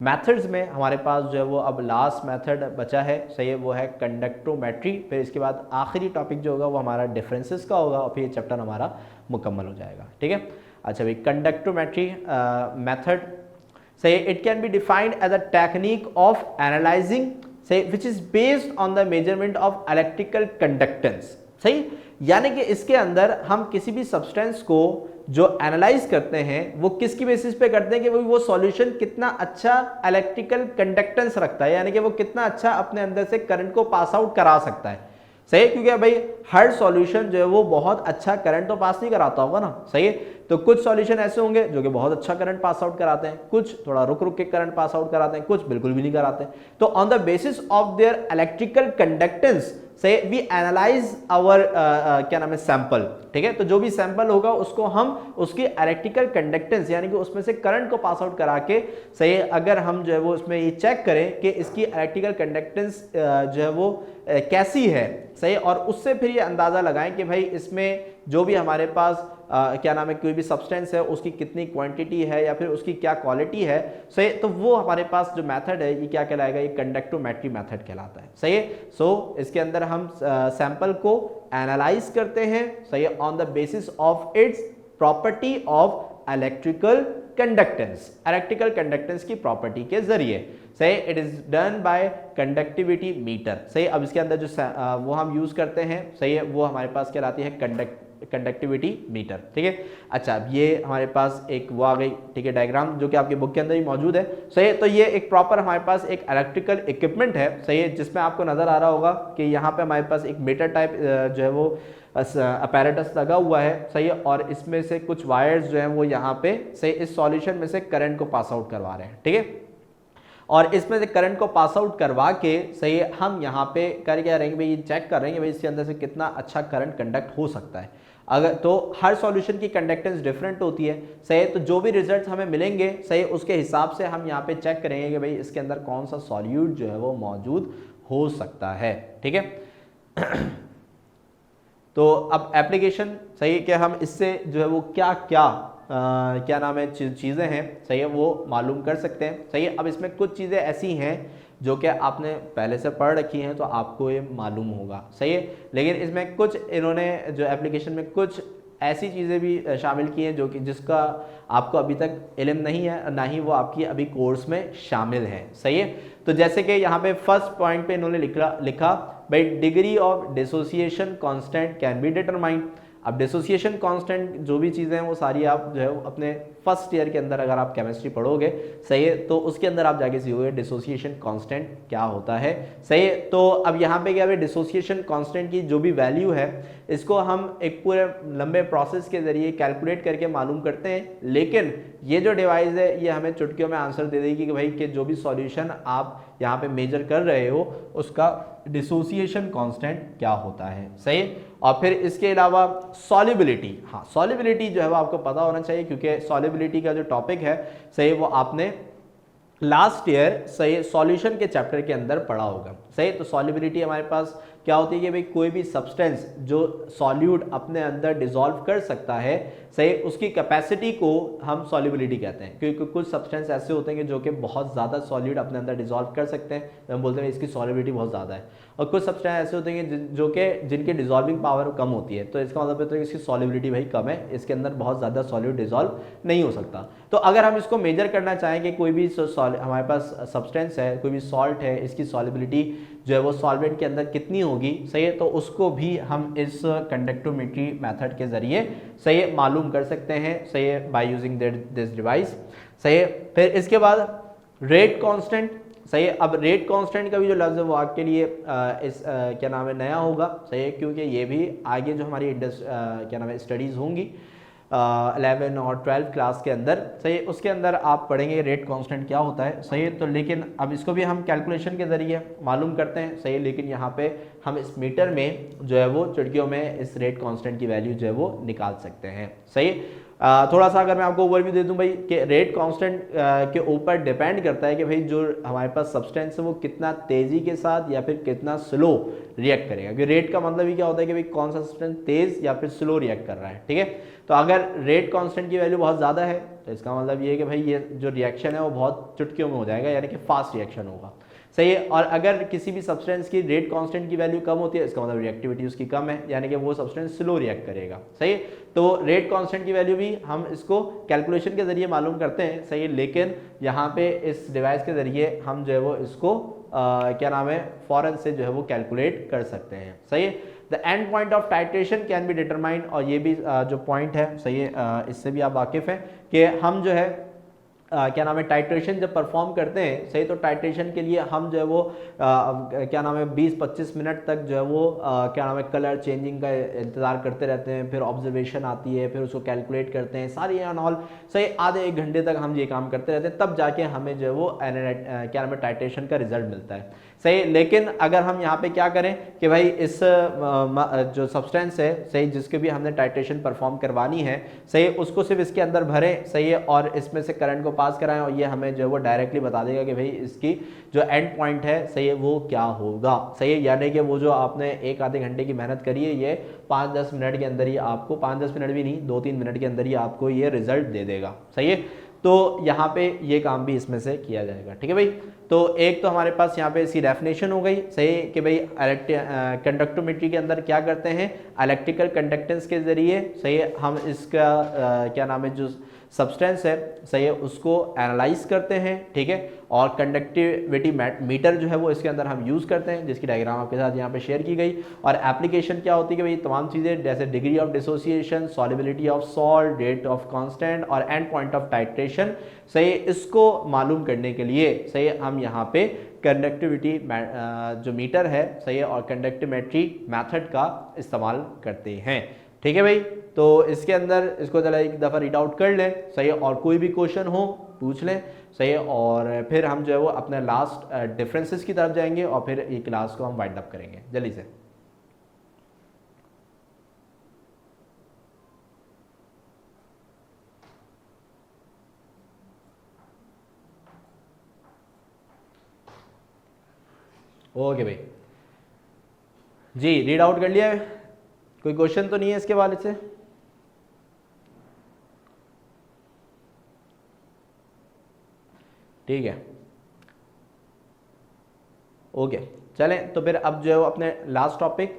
Methods में हमारे पास जो है वो अब लास्ट मेथड बचा है, सही है, वो है कंडक्टोमेट्री। फिर इसके बाद आखिरी टॉपिक जो होगा वो हमारा डिफरेंसेस का होगा और फिर ये चैप्टर हमारा मुकम्मल हो जाएगा। ठीक है, अच्छा भाई, कंडक्टोमेट्री मेथड, सही, it can be defined as a technique of analysing, सही, which is based on the measurement of electrical conductance. सही, यानी कि इसके अंदर हम किसी भी सब्सटेंस को जो एनालाइज करते हैं वो किसकी बेसिस पे करते हैं कि वो सॉल्यूशन कितना अच्छा इलेक्ट्रिकल कंडक्टेंस रखता है, यानी कि वो कितना अच्छा अपने अंदर से करंट को पास आउट करा सकता है। सही है, क्योंकि भाई हर सॉल्यूशन जो है वो बहुत अच्छा करंट तो पास नहीं कराता होगा ना। सही है, तो कुछ सॉल्यूशन ऐसे होंगे जो कि बहुत अच्छा करंट पास आउट कराते हैं, कुछ थोड़ा रुक रुक के करंट पास आउट कराते हैं, कुछ बिल्कुल भी नहीं कराते। तो on the basis of their electrical conductance से वी एनालाइज आवर क्या नाम है सैंपल। ठीक है, तो जो भी सैंपल होगा उसको हम उसकी इलेक्ट्रिकल कंडक्टेंस यानी कि उसमें से करंट को पास आउट करा के, सही, अगर हम जो है वो उसमें ये चेक करें कि इसकी इलेक्ट्रिकल कंडक्टेंस जो है वो कैसी है, सही, और उससे फिर ये अंदाज़ा लगाएं कि भाई इसमें जो भी हमारे पास क्या नाम है कोई भी सब्सटेंस है उसकी कितनी क्वांटिटी है या फिर उसकी क्या क्वालिटी है। सही, तो वो हमारे पास जो मेथड है ये क्या कहलाएगा, ये कंडक्टोमेट्री मेथड कहलाता है। सही है, सो इसके अंदर हम सैंपल को एनालाइज करते हैं, सही है, on the basis of its property of electrical conductance, electrical conductance की प्रॉपर्टी के जरिए। सही, it is done by conductivity meter. सही, अब इसके अंदर जो वो हम यूज करते हैं, सही है, वो हमारे पास कहलाती है कंडक्टिविटी मीटर। ठीक है, अच्छा, अब ये हमारे पास एक वो आ गई, ठीक है, डायग्राम जो कि आपके बुक के अंदर ही मौजूद है। सही है, तो ये एक प्रॉपर हमारे पास एक इलेक्ट्रिकल इक्विपमेंट है, सही है, जिसमें आपको नजर आ रहा होगा कि यहाँ पे हमारे पास एक मीटर टाइप जो है वो अपैरेटस लगा हुआ है। सही है, और इसमें से कुछ वायर्स जो हैं वो यहाँ पे से इस सॉल्यूशन में से करंट को पास आउट करवा रहे हैं। ठीक है, और इसमें से करंट को पास आउट करवा के, सही, हम यहाँ पे कर क्या रहेंगे भाई, ये चेक कर रहे हैं भाई इसके अंदर से कितना अच्छा करंट कंडक्ट हो सकता है। अगर तो हर सॉल्यूशन की कंडक्टेंस डिफरेंट होती है। सही, तो जो भी रिजल्ट हमें मिलेंगे, सही, उसके हिसाब से हम यहाँ पे चेक करेंगे कि भाई इसके अंदर कौन सा सॉल्यूट जो है वो मौजूद हो सकता है। ठीक है, तो अब एप्लीकेशन, सही है, कि हम इससे जो है वो क्या क्या क्या नाम है चीज़ें हैं, सही है, वो मालूम कर सकते हैं। सही है, अब इसमें कुछ चीज़ें ऐसी हैं जो कि आपने पहले से पढ़ रखी हैं तो आपको ये मालूम होगा। सही है, लेकिन इसमें कुछ इन्होंने जो एप्लीकेशन में कुछ ऐसी चीज़ें भी शामिल की हैं जो कि जिसका आपको अभी तक इल्म नहीं है, ना ही वो आपकी अभी कोर्स में शामिल है। सही है, तो जैसे कि यहाँ पे फर्स्ट पॉइंट पे इन्होंने लिखा भाई degree of dissociation constant can be determined. अब डिसोसिएशन कांस्टेंट जो भी चीज़ें हैं वो सारी आप जो है अपने फर्स्ट ईयर के अंदर अगर आप केमिस्ट्री पढ़ोगे, सही है, तो उसके अंदर आप जाके सीखोगे डिसोसिएशन कांस्टेंट क्या होता है। सही है, तो अब यहाँ पे क्या है, डिसोसिएशन कांस्टेंट की जो भी वैल्यू है इसको हम एक पूरे लंबे प्रोसेस के जरिए कैलकुलेट करके मालूम करते हैं, लेकिन ये जो डिवाइस है ये हमें चुटकियों में आंसर दे देगी कि भाई कि जो भी सॉल्यूशन आप यहाँ पे मेजर कर रहे हो उसका डिसोसिएशन कांस्टेंट क्या होता है। सही, और फिर इसके अलावा सॉल्युबिलिटी, हाँ, सॉल्युबिलिटी जो है वो आपको पता होना चाहिए क्योंकि सॉल्युबिलिटी का जो टॉपिक है, सही, वो आपने लास्ट ईयर, सही, सॉल्यूशन के चैप्टर के अंदर पढ़ा होगा। सही, तो सॉल्युबिलिटी हमारे पास क्या होती है कि भाई कोई भी सब्सटेंस जो सॉल्यूट अपने अंदर डिसॉल्व कर सकता है, सही, उसकी कैपेसिटी को हम सॉल्युबिलिटी कहते हैं, क्योंकि कुछ सब्सटेंस ऐसे होते हैं जो कि बहुत ज़्यादा सॉल्यूट अपने अंदर डिसॉल्व कर सकते हैं, तो हम बोलते हैं इसकी सॉल्युबिलिटी बहुत ज़्यादा है। और कुछ सब्सटेंस ऐसे होते हैं जो कि जिनकी डिसॉल्विंग पावर कम होती है, तो इसका मतलब है कि इसकी सॉल्युबिलिटी भाई कम है, इसके अंदर बहुत ज़्यादा सॉल्यूट डिसॉल्व नहीं हो सकता। तो अगर हम इसको मेजर करना चाहें कि कोई भी हमारे पास सब्सटेंस है, कोई भी सॉल्ट है, इसकी सॉल्युबिलिटी जो है वो सॉल्वेंट के अंदर कितनी होगी, सही है, तो उसको भी हम इस कंडक्टोमेट्री मेथड के जरिए, सही है, मालूम कर सकते हैं। सही है, बाय यूजिंग दिस डिवाइस। सही है, फिर इसके बाद रेट कांस्टेंट। सही है, अब रेट कांस्टेंट का भी जो लफ्ज़ है वो आपके लिए क्या नाम है नया होगा। सही है, क्योंकि ये भी आगे जो हमारी क्या नाम है स्टडीज़ होंगी 11 और 12 क्लास के अंदर, सही, उसके अंदर आप पढ़ेंगे रेट कांस्टेंट क्या होता है। सही है, तो लेकिन अब इसको भी हम कैलकुलेशन के ज़रिए मालूम करते हैं। सही है, लेकिन यहाँ पे हम इस मीटर में जो है वो चुटकियों में इस रेट कांस्टेंट की वैल्यू जो है वो निकाल सकते हैं। सही, थोड़ा सा अगर मैं आपको ओवरव्यू दे दूं भाई कि रेट कांस्टेंट के ऊपर डिपेंड करता है कि भाई जो हमारे पास सब्सटेंस है वो कितना तेजी के साथ या फिर कितना स्लो रिएक्ट करेगा, क्योंकि रेट का मतलब ही क्या होता है कि भाई कौन सा सब्सटेंस तेज या फिर स्लो रिएक्ट कर रहा है, ठीक है। तो अगर रेट कांस्टेंट की वैल्यू बहुत ज़्यादा है तो इसका मतलब ये है कि भाई ये जो रिएक्शन है वो बहुत चुटकियों में हो जाएगा, यानी कि फास्ट रिएक्शन होगा, सही है। और अगर किसी भी सब्सटेंस की रेट कांस्टेंट की वैल्यू कम होती है इसका मतलब रिएक्टिविटी उसकी कम है, यानी कि वो सब्सटेंस स्लो रिएक्ट करेगा, सही है। तो रेट कांस्टेंट की वैल्यू भी हम इसको कैलकुलेशन के जरिए मालूम करते हैं, सही है, लेकिन यहाँ पे इस डिवाइस के जरिए हम जो है वो इसको क्या नाम है फौरन से जो है वो कैलकुलेट कर सकते हैं, सही है। The end point of titration can be determined, और ये भी जो पॉइंट है, सही है, इससे भी आप वाकिफ़ हैं कि हम जो है क्या नाम है टाइट्रेशन जब परफॉर्म करते हैं, सही, तो टाइट्रेशन के लिए हम जो है वो क्या नाम है 20-25 मिनट तक जो है वो क्या नाम है कलर चेंजिंग का इंतज़ार करते रहते हैं, फिर ऑब्जर्वेशन आती है, फिर उसको कैलकुलेट करते हैं, सारी एंड ऑल, सही, आधे 1 घंटे तक हम ये काम करते रहते हैं, तब जाके हमें जो है वो क्या नाम है टाइट्रेशन का रिजल्ट मिलता है, सही। लेकिन अगर हम यहाँ पे क्या करें कि भाई इस जो सब्सटेंस है, सही, जिसके भी हमने टाइट्रेशन परफॉर्म करवानी है, सही, उसको सिर्फ इसके अंदर भरें, सही है, और इसमें से करंट को पास कराएं, और ये हमें जो है वो डायरेक्टली बता देगा कि भाई इसकी जो एंड पॉइंट है, सही है, वो क्या होगा, सही है। यानी कि वो जो आपने 1-आधे घंटे की मेहनत करी है ये 5-10 मिनट के अंदर ही आपको, 5-10 मिनट भी नहीं, 2-3 मिनट के अंदर ही आपको ये रिजल्ट दे देगा, सही है। तो यहाँ पे ये काम भी इसमें से किया जाएगा, ठीक है भाई। तो एक तो हमारे पास यहाँ पे इसकी डेफिनेशन हो गई, सही, कि भाई कंडक्टोमेट्री के अंदर क्या करते हैं, इलेक्ट्रिकल कंडक्टेंस के जरिए, सही है, हम इसका क्या नाम है जो सब्सटेंस है, सही है, उसको एनालाइज करते हैं, ठीक है। और कंडक्टिविटी मीटर जो है वो इसके अंदर हम यूज़ करते हैं, जिसकी डायग्राम आपके साथ यहाँ पे शेयर की गई। और एप्लीकेशन क्या होती है कि भाई तमाम चीज़ें जैसे degree of dissociation, solubility of salt, rate of constant और एंड पॉइंट ऑफ टाइट्रेशन, सही, इसको मालूम करने के लिए, सही, हम यहाँ पे कंडक्टिविटी जो मीटर है, सही है, और कंडक्टिमेट्री मेथड का इस्तेमाल करते हैं, ठीक है भाई। तो इसके अंदर इसको जरा एक दफ़ा रीड आउट कर लें, सही है, और कोई भी क्वेश्चन हो पूछ लें, सही है, और फिर हम जो है वो अपने लास्ट डिफरेंसेस की तरफ जाएंगे और फिर ये क्लास को हम वाइंड अप करेंगे जल्दी से। ओके भाई, जी रीड आउट कर लिया है, कोई क्वेश्चन तो नहीं है इसके वाले से? ठीक है, ओके, चलें तो फिर अब जो है वो अपने लास्ट टॉपिक